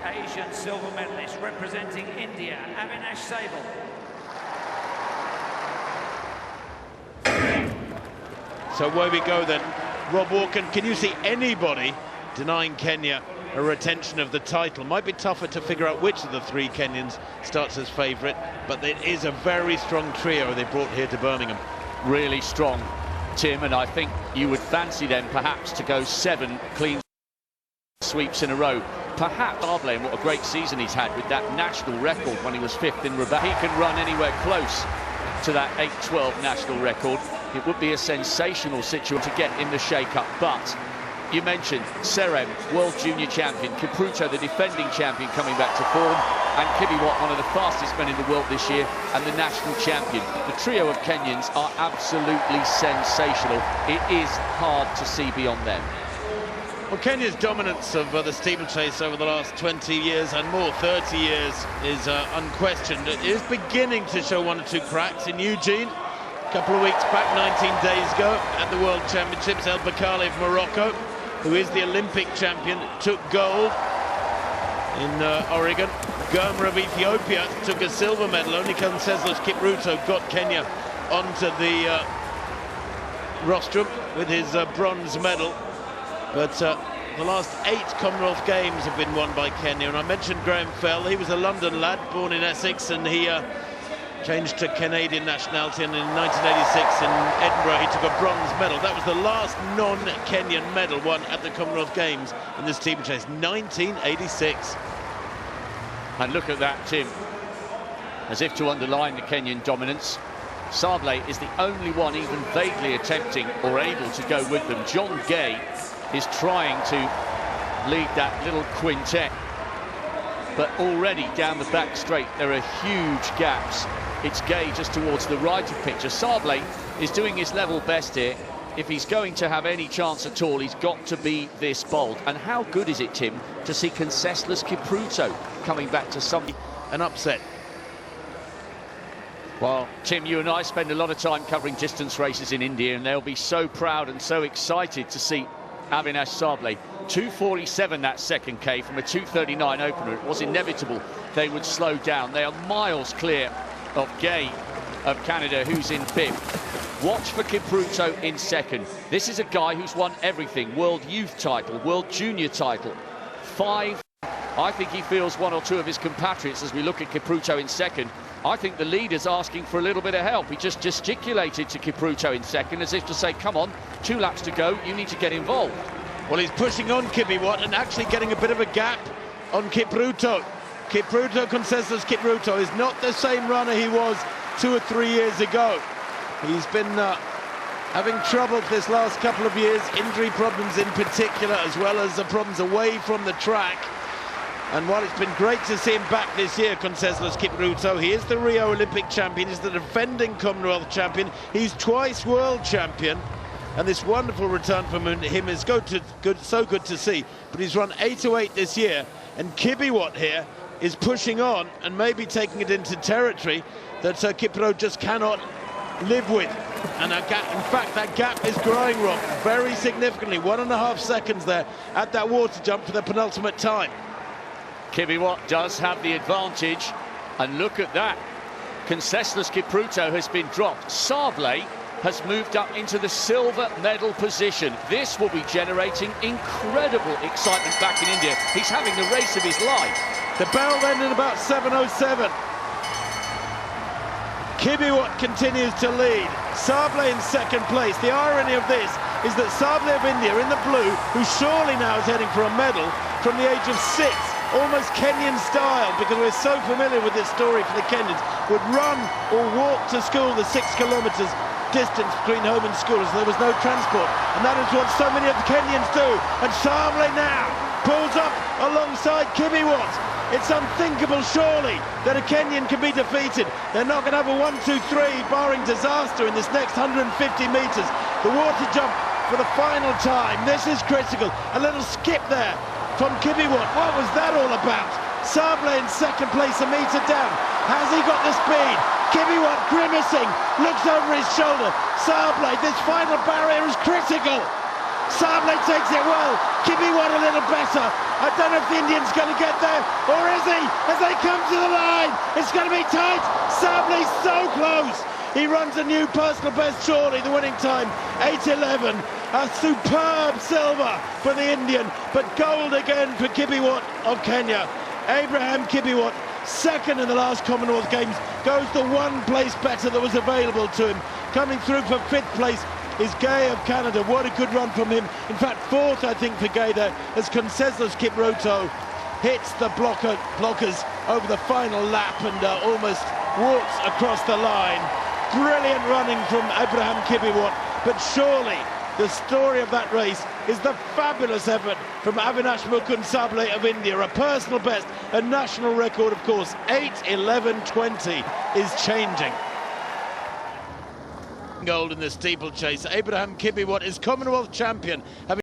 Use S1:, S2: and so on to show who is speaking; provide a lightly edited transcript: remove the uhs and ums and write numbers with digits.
S1: Asian silver medalist representing India, Avinash Sehgal.
S2: So away we go then. Rob Walken, can you see anybody denying Kenya a retention of the title? Might be tougher to figure out which of the three Kenyans starts as favourite, but it is a very strong trio they brought here to Birmingham.
S3: Really strong, Tim, and I think you would fancy them perhaps to go 7 clean sweeps in a row. Perhaps Sablé, and what a great season he's had with that national record when he was 5th in Rabat. He can run anywhere close to that 8-12 national record. It would be a sensational situation to get in the shake-up, but you mentioned Serem, world junior champion, Kipruto, the defending champion, coming back to form, and Kibiwott, one of the fastest men in the world this year, and the national champion. The trio of Kenyans are absolutely sensational. It is hard to see beyond them.
S2: Well, Kenya's dominance of the steeplechase over the last 20 years and more, 30 years, is unquestioned. It is beginning to show 1 or 2 cracks in Eugene. A couple of weeks back, 19 days ago, at the World Championships, El Bakkali of Morocco, who is the Olympic champion, took gold in Oregon. Goma of Ethiopia took a silver medal. Only Conseslus Kipruto got Kenya onto the rostrum with his bronze medal. But the last 8 Commonwealth Games have been won by Kenya. And I mentioned Graham Fell. He was a London lad, born in Essex, and he changed to Canadian nationality, and in 1986 in Edinburgh he took a bronze medal. That was the last non-Kenyan medal won at the Commonwealth Games in this steeplechase, 1986.
S3: And look at that, Tim. As if to underline the Kenyan dominance, Sablé is the only one even vaguely attempting or able to go with them. John Gay is trying to lead that little quintet, but already down the back straight there are huge gaps. It's Gay just towards the right of picture. Sablé is doing his level best here. If he's going to have any chance at all, he's got to be this bold. And how good is it, Tim, to see Conseslus Kipruto coming back to something?
S2: An upset.
S3: Well, Tim, you and I spend a lot of time covering distance races in India, and they'll be so proud and so excited to see Avinash Sablé. 2:47 that second K from a 2:39 opener. It was inevitable they would slow down. They are miles clear of Gay of Canada, who's in 5th. Watch for Kipruto in 2nd. This is a guy who's won everything. World Youth title, World Junior title. 5. I think he feels 1 or 2 of his compatriots as we look at Kipruto in 2nd. I think the leader's asking for a little bit of help. He just gesticulated to Kipruto in 2nd as if to say, come on, 2 laps to go, you need to get involved.
S2: Well, he's pushing on Kibiwott and actually getting a bit of a gap on Kipruto. Conseslus Kipruto is not the same runner he was 2 or 3 years ago. He's been having trouble this last couple of years, injury problems in particular, as well as the problems away from the track. And while it's been great to see him back this year, Conseslus Kipruto, he is the Rio Olympic champion, he's the defending Commonwealth champion, he's twice world champion. And this wonderful return from him is so good to see. But he's run 8:08 this year, and Kibiwott here is pushing on and maybe taking it into territory that Kipruto just cannot live with. And in fact, that gap is growing, Rob, very significantly. 1.5 seconds there at that water jump for the penultimate time.
S3: Kibiwott does have the advantage, and look at that. Conseslus Kipruto has been dropped. Sablé has moved up into the silver medal position. This will be generating incredible excitement back in India. He's having the race of his life.
S2: The bell then in about 7:07. Kibiwott continues to lead. Sablé in 2nd place. The irony of this is that Sablé of India in the blue, who surely now is heading for a medal from the age of 6, almost Kenyan style, because we're so familiar with this story for the Kenyans, would run or walk to school the 6 kilometres distance between home and school, as there was no transport, and that is what so many of the Kenyans do. And Sablé now pulls up alongside Kibiwott. It's unthinkable, surely, that a Kenyan can be defeated. They're not going to have a 1-2-3 barring disaster in this next 150 metres. The water jump for the final time. This is critical. A little skip there from Kibiwott. What was that all about? Sablé in 2nd place, a metre down. Has he got the speed? Kibiwott grimacing, looks over his shoulder. Sablé, this final barrier is critical.
S4: Sable takes it well. Kibiwat a little better. I don't know if the Indian's going to get there, or is he? As they come to the line, it's going to be tight. Sable's so close. He runs a new personal best, surely, the winning time, 8:11. A superb silver for the Indian, but gold again for Kibiwat of Kenya. Abraham Kibiwat, second in the last Commonwealth Games, goes the one place better that was available to him. Coming through for fifth place is Gay of Canada. What a good run from him. In fact, fourth, I think, for Gay there, as Conseslus Kipruto hits the blockers over the final lap and almost walks across the line. Brilliant running from Abraham Kibiwat, but surely the story of that race is the fabulous effort from Avinash Mukund Sable of India. A personal best, a national record, of course. 8:11.20 is changing.
S2: Gold in the steeplechase. Abraham Kibiwat is Commonwealth champion, having